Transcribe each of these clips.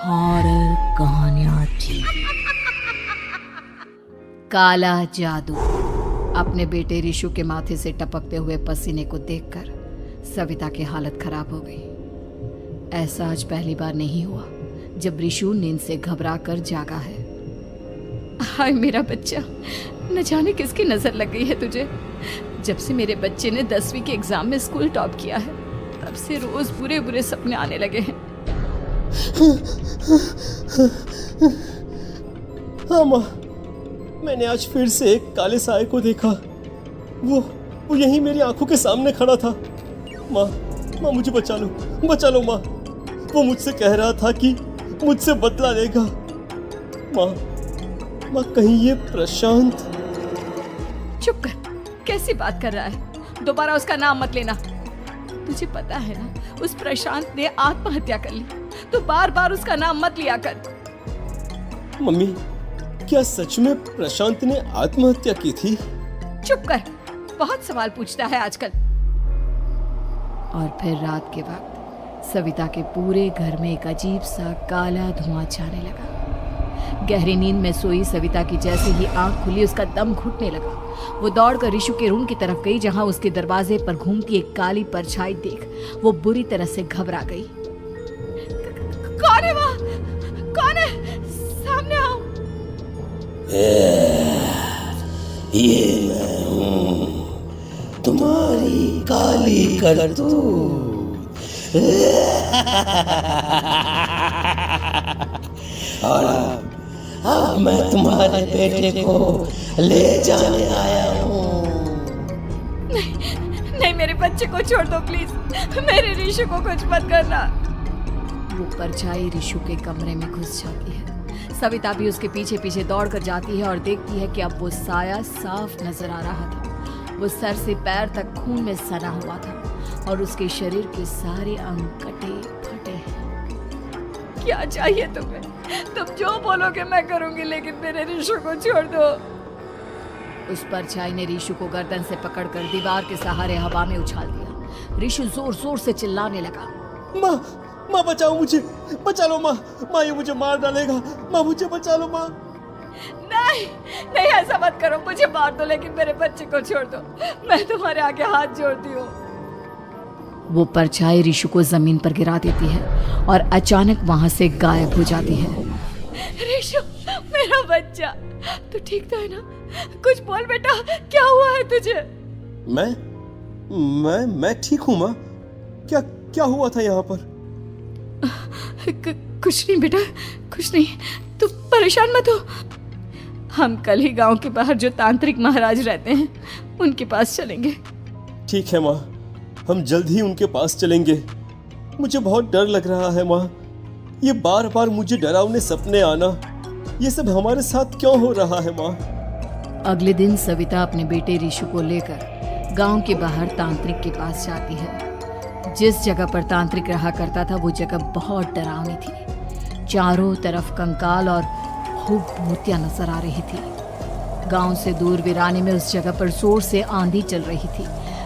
Horror कहानियां थी। काला जादू। अपने बेटे रिशु के माथे से टपकते हुए पसीने को देखकर सविता की हालत खराब हो गई। ऐसा आज पहली बार नहीं हुआ जब रिशु नींद से घबराकर जागा है। हाय मेरा बच्चा, न जाने किसकी नजर लग गई है तुझे। जब से मेरे बच्चे ने 10वीं के एग्जाम में स्कूल टॉप किया है तब से रोज बुरे बुरे सपने आने लगे हैं। हाँ माँ, मैंने आज फिर से एक काले साए को देखा। वो यहीं मेरी आंखों के सामने खड़ा था। माँ मुझे बचा लो माँ। वो मुझसे कह रहा था कि मुझसे बदला लेगा। माँ कहीं ये प्रशांत। चुप कर, कैसी बात कर रहा है? दोबारा उसका नाम मत लेना। तुझे पता है ना, उस प्रशांत ने आत्महत्या कर ली, तो बार बार उसका नाम मत लिया कर। मम्मी, क्या सच में प्रशांत ने आत्महत्या की थी? चुप कर, बहुत सवाल पूछता है आजकल। और फिर रात के वक्त सविता के पूरे घर में एक अजीब सा काला धुआं छाने लगा। गहरी नींद में सोई सविता की जैसे ही आंख खुली उसका दम घुटने लगा। वो दौड़कर रिशु के रूम की तरफ गई जहां उसके दरवाजे पर घूमती एक काली परछाई देख वो बुरी तरह से घबरा गई। कौन है वहाँ? कौन है? सामने आओ। ये मैं हूँ, तुम्हारी काली करतूत। और अब मैं तुम्हारे बेटे को ले जाने आया हूँ। नहीं, मेरे बच्चे को छोड़ दो प्लीज। मेरे रिशु को कुछ मत करना। वो परछाई रिशु के कमरे में घुस जाती है। सविता भी उसके पीछे पीछे दौड़कर जाती है और देखती है कि अब वो साया साफ नजर आ रहा था। वो सर से पैर तक खून में सना हुआ था और उसके शरीर के सारे अंग कटे फटे हैं। क्या चाहिए तुम्हें? तुम जो बोलोगे मैं करूंगी, लेकिन मेरे रिशु को छोड़ दो। उस परछाई ने रिशु को गर्दन से पकड़कर दीवार के सहारे हवा में उछाल दिया। रिशु जोर जोर से चिल्लाने लगा। माँ बचाओ मुझे, बचा लो माँ, ये मुझे मार डालेगा। माँ मुझे बचा लो माँ। नहीं ऐसा मत करो, मुझे मार दो लेकिन मेरे बच्चे को छोड़ दो। मैं तुम्हारे आगे हाथ जोड़ती हूँ। वो परछाई रिशु को जमीन पर गिरा देती है और अचानक वहां से गायब हो जाती है। रिशु, मेरा बच्चा, तू ठीक तो है ना? कुछ बोल बेटा, क्या हुआ है तुझे? मैं ठीक हूँ माँ। क्या हुआ था यहाँ पर? कुछ नहीं बेटा, कुछ नहीं। तू परेशान मत हो। हम कल ही गांव के बाहर जो तांत्रिक महाराज रहते हैं उनके पास चलेंगे। ठीक है माँ, हम जल्द ही उनके पास चलेंगे। मुझे बहुत डर लग रहा है माँ। ये बार बार मुझे डरावने सपने आना, ये सब हमारे साथ क्यों हो रहा है माँ? अगले दिन सविता अपने बेटे रिशु को लेकर गांव के बाहर तांत्रिक के पास जाती है। जिस जगह पर तांत्रिक रहा करता था वो जगह बहुत डरावनी थी। चारों तरफ कंकाल और खूब भूतियां नजर आ रही थी। गांव से दूर वीराने में उस जगह पर जोर से आंधी चल रही थी।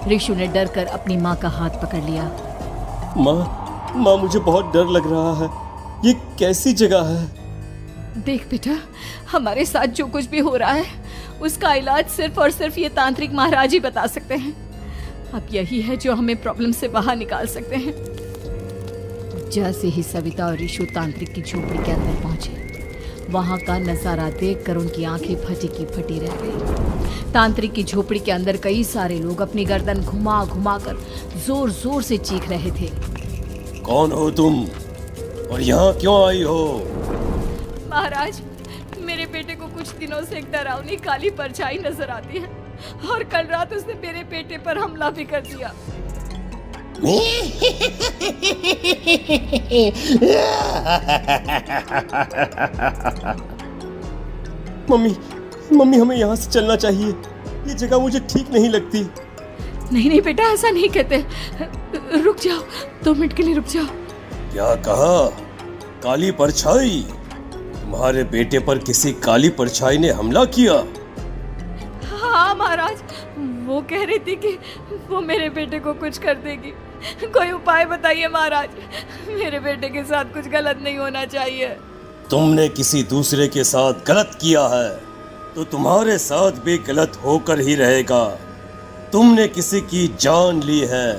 रिशु ने डर कर अपनी माँ का हाथ पकड़ लिया। माँ मुझे बहुत डर लग रहा है। ये कैसी जगह है? देख बेटा, हमारे साथ जो कुछ भी हो रहा है उसका इलाज सिर्फ और सिर्फ ये तांत्रिक महाराज ही बता सकते हैं। अब यही है जो हमें प्रॉब्लम से बाहर निकाल सकते हैं। जैसे ही सविता और रिशु तांत्रिक की झोपड़ी के अंदर पहुंचे, वहां का नजारा देखकर उनकी आंखें फटी की फटी रह गई। तांत्रिक की झोपड़ी के अंदर कई सारे लोग अपनी गर्दन घुमा घुमा कर जोर जोर से चीख रहे थे। कौन हो तुम और यहाँ क्यों आई हो? महाराज, मेरे बेटे को कुछ दिनों से एक डरावनी काली परछाई नजर आती है और कल रात उसने मेरे बेटे पर हमला भी कर दिया। मम्मी हमें यहाँ से चलना चाहिए। ये जगह मुझे ठीक नहीं लगती। नहीं बेटा, ऐसा नहीं कहते। रुक जाओ, 2 मिनट के लिए रुक जाओ। क्या कहा? काली परछाई? तुम्हारे बेटे पर किसी काली परछाई ने हमला किया? हाँ महाराज, वो कह रही थी कि वो मेरे बेटे को कुछ कर देगी, कोई उपाय बताइए महाराज। मेरे बेटे के साथ कुछ गलत नहीं होना चाहिए। तुमने किसी दूसरे के साथ गलत किया है तो तुम्हारे साथ भी गलत होकर ही रहेगा। तुमने किसी की जान ली है,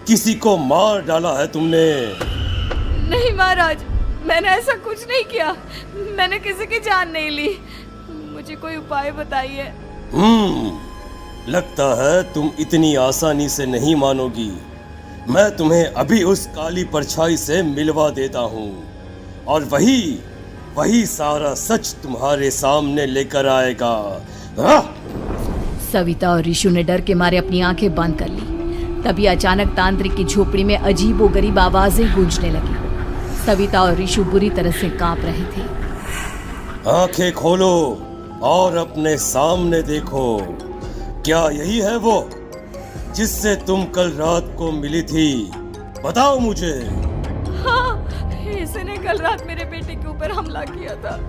किसी को मार डाला है तुमने। नहीं महाराज, मैंने ऐसा कुछ नहीं किया। मैंने किसी की जान नहीं ली। मुझे कोई उपाय बताइए। लगता है तुम इतनी आसानी से नहीं मानोगी। मैं तुम्हें अभी उस काली परछाई से मिलवा देता हूँ और वही सारा सच तुम्हारे सामने लेकर आएगा। सविता और ऋषु ने डर के मारे अपनी आंखें बंद कर ली। तभी अचानक तांत्रिक की झोपड़ी में अजीबोगरीब आवाजें गूंजने लगी। सविता और ऋषु बुरी तरह से कांप रहे थे। आंखें खोलो और अपने सामने देखो। क्या यही है वो जिससे तुम कल रात को मिली थी? बताओ मुझे। हाँ, इसने कल रात मेरे बेटे के ऊपर हमला किया था।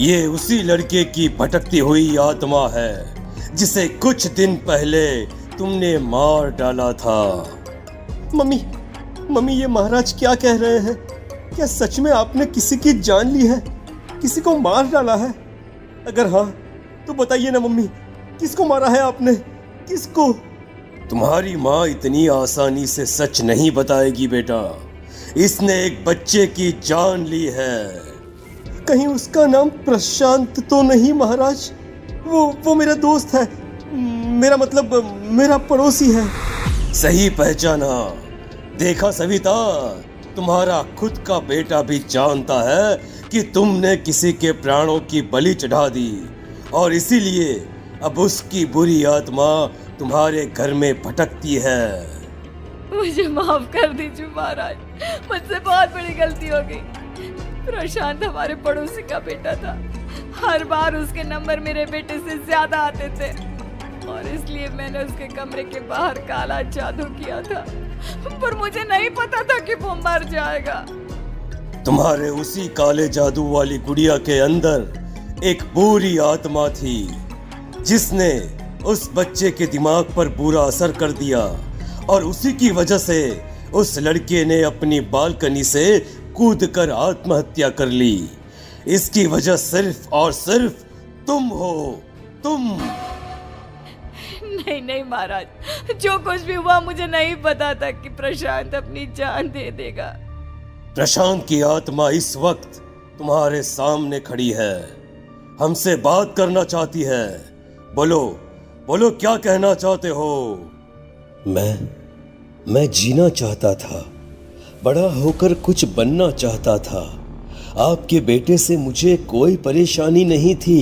ये उसी लड़के की भटकती हुई आत्मा है जिसे कुछ दिन पहले तुमने मार डाला था। मम्मी ये महाराज क्या कह रहे हैं? क्या सच में आपने किसी की जान ली है, किसी को मार डाला है? अगर हाँ तो बताइए ना मम्मी, किसको मारा है आपने? किसको? तुम्हारी माँ इतनी आसानी से सच नहीं बताएगी बेटा। इसने एक बच्चे की जान ली है। कहीं उसका नाम प्रशांत तो नहीं महाराज? वो मेरा दोस्त है, मेरा पड़ोसी है। सही पहचाना। देखा सविता, तुम्हारा खुद का बेटा भी जानता है कि तुमने किसी के प्राणों की बलि चढ़ा दी और इसीलिए अब उसकी बुरी आत्मा तुम्हारे घर में भटकती है। मुझे माफ कर दीजिए महाराज, मुझसे बहुत बड़ी गलती हो गई। प्रशांत हमारे पड़ोसी का बेटा था। हर बार उसके नंबर मेरे बेटे से ज्यादा आते थे और इसलिए मैंने उसके कमरे के बाहर काला जादू किया था, पर मुझे नहीं पता था कि वो मर जाएगा। तुम्हारे उसी काले जादू वाली गुड़िया के अंदर एक बुरी आत्मा थी जिसने उस बच्चे के दिमाग पर बुरा असर कर दिया और उसी की वजह से उस लड़के ने अपनी बालकनी से कूदकर आत्महत्या कर ली। इसकी वजह सिर्फ और सिर्फ तुम हो, तुम। नहीं महाराज, जो कुछ भी हुआ मुझे नहीं पता था कि प्रशांत अपनी जान दे देगा। प्रशांत की आत्मा इस वक्त तुम्हारे सामने खड़ी है, हमसे बात करना चाहती है। बोलो क्या कहना चाहते हो? मैं जीना चाहता था, बड़ा होकर कुछ बनना चाहता था। आपके बेटे से मुझे कोई परेशानी नहीं थी।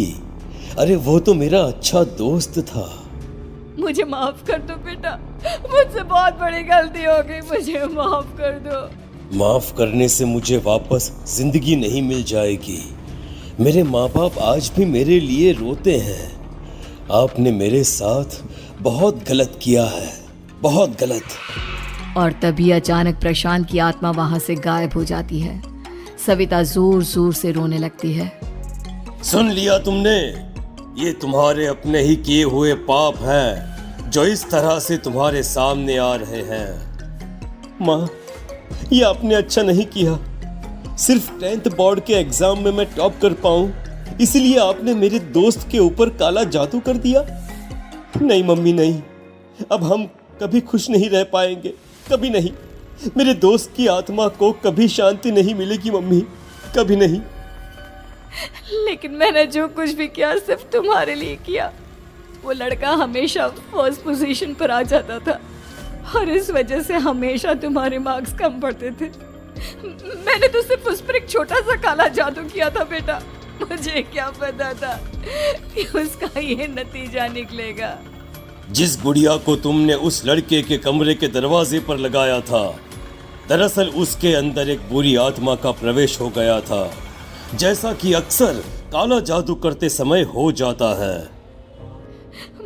अरे वो तो मेरा अच्छा दोस्त था। मुझे माफ कर दो बेटा, मुझसे बहुत बड़ी गलती हो गई, मुझे माफ कर दो। माफ करने से मुझे वापस जिंदगी नहीं मिल जाएगी। मेरे माँ बाप आज भी मेरे लिए रोते हैं। आपने मेरे साथ बहुत गलत किया है, बहुत गलत। और तभी अचानक प्रशांत की आत्मा वहां से गायब हो जाती है। सविता जोर जोर से रोने लगती है। सुन लिया तुमने? ये तुम्हारे अपने ही किए हुए पाप हैं जो इस तरह से तुम्हारे सामने आ रहे हैं। माँ, ये आपने अच्छा नहीं किया। सिर्फ 10th बोर्ड के एग्जाम में मैं टॉप कर पाऊं, इसलिए आपने मेरे दोस्त के ऊपर काला जादू कर दिया। नहीं मम्मी, नहीं, अब हम कभी खुश नहीं रह पाएंगे, कभी नहीं। मेरे दोस्त की आत्मा को कभी शांति नहीं मिलेगी मम्मी, कभी नहीं। लेकिन मैंने जो कुछ भी किया सिर्फ तुम्हारे लिए किया। वो लड़का हमेशा फर्स्ट पोजीशन पर आ जाता था और इस वजह से हमेशा तुम्हारे मार्क्स कम पड़ते थे। मैंने तो सिर्फ उस पर एक छोटा सा काला जादू किया था बेटा। मुझे क्या पता था कि उसका ये नतीजा निकलेगा। जिस गुड़िया को तुमने उस लड़के के कमरे के दरवाजे पर लगाया था, दरअसल उसके अंदर एक बुरी आत्मा का प्रवेश हो गया था, जैसा कि अक्सर काला जादू करते समय हो जाता है।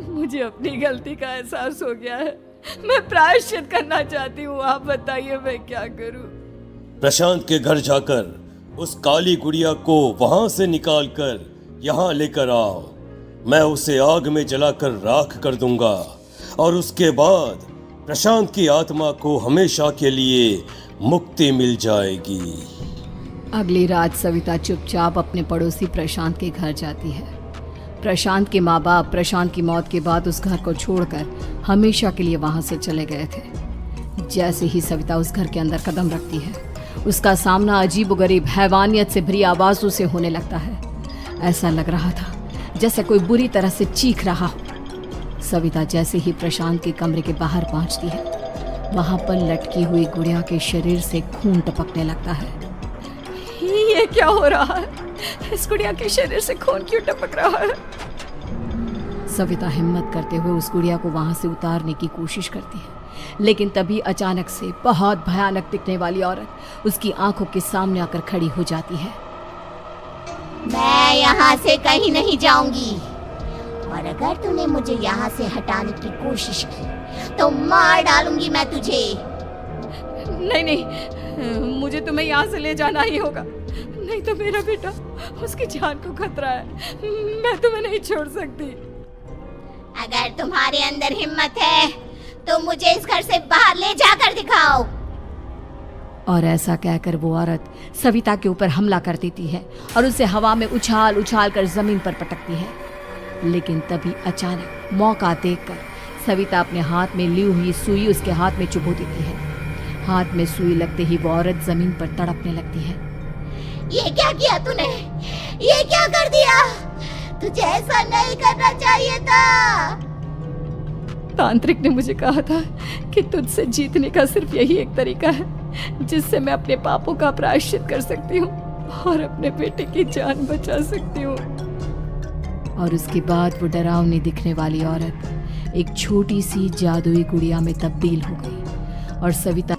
मुझे अपनी गलती का एहसास हो गया है। मैं प्रायश्चित करना चाहती हूँ। आप बताइए मैं क्या करूँ? प्रशांत के घर जाकर उस काली गुड़िया को वहां से निकालकर यहाँ लेकर आओ। मैं उसे आग में जलाकर राख कर दूंगा और उसके बाद प्रशांत की आत्मा को हमेशा के लिए मुक्ति मिल जाएगी। अगली रात सविता चुपचाप अपने पड़ोसी प्रशांत के घर जाती है। प्रशांत के माँ बाप प्रशांत की मौत के बाद उस घर को छोड़कर हमेशा के लिए वहां से चले गए थे। जैसे ही सविता उस घर के अंदर कदम रखती है, उसका सामना अजीबोगरीब हैवानियत से भरी आवाजों से होने लगता है। ऐसा लग रहा था जैसे कोई बुरी तरह से चीख रहा हो। सविता जैसे ही प्रशांत के कमरे के बाहर पहुंचती है, वहां पर लटकी हुई गुड़िया के शरीर से खून टपकने लगता है। ये क्या हो रहा है? इस गुड़िया के शरीर से खून क्यों टपक रहा है? सविता हिम्मत करते हुए उस गुड़िया को वहां से उतारने की कोशिश करती है, लेकिन तभी अचानक से बहुत भयानक दिखने वाली औरत उसकी आंखों के सामने आकर खड़ी हो जाती है। मैं यहाँ से कहीं नहीं जाऊंगी, और अगर तूने मुझे यहाँ से हटाने की कोशिश की तो मार डालूंगी मैं तुझे। नहीं नहीं, मुझे तुम्हें यहाँ से ले जाना ही होगा, नहीं तो मेरा बेटा, उसकी जान को खतरा है। मैं तुम्हें नहीं छोड़ सकती। अगर तुम्हारे अंदर हिम्मत है तो मुझे इस घर से बाहर ले जाकर दिखाओ। और ऐसा कहकर वो औरत सविता के ऊपर हमला कर देती है और उसे हवा में उछाल उछाल कर जमीन पर पटकती है। लेकिन तभी अचानक मौका देखकर सविता अपने हाथ में ली हुई सुई उसके हाथ में चुभो देती है। हाथ में सुई लगते ही वो औरत जमीन पर तड़पने लगती है। ये क्या किया तूने? ये क्या कर दिया? तुझे ऐसा नहीं करना चाहिए था। तांत्रिक ने मुझे कहा था कि तुझसे जीतने का सिर्फ यही एक तरीका है जिससे मैं अपने पापों का प्रायश्चित कर सकती हूँ और अपने बेटे की जान बचा सकती हूँ। और उसके बाद वो डरावनी दिखने वाली औरत एक छोटी सी जादुई गुड़िया में तब्दील हो गई और सविता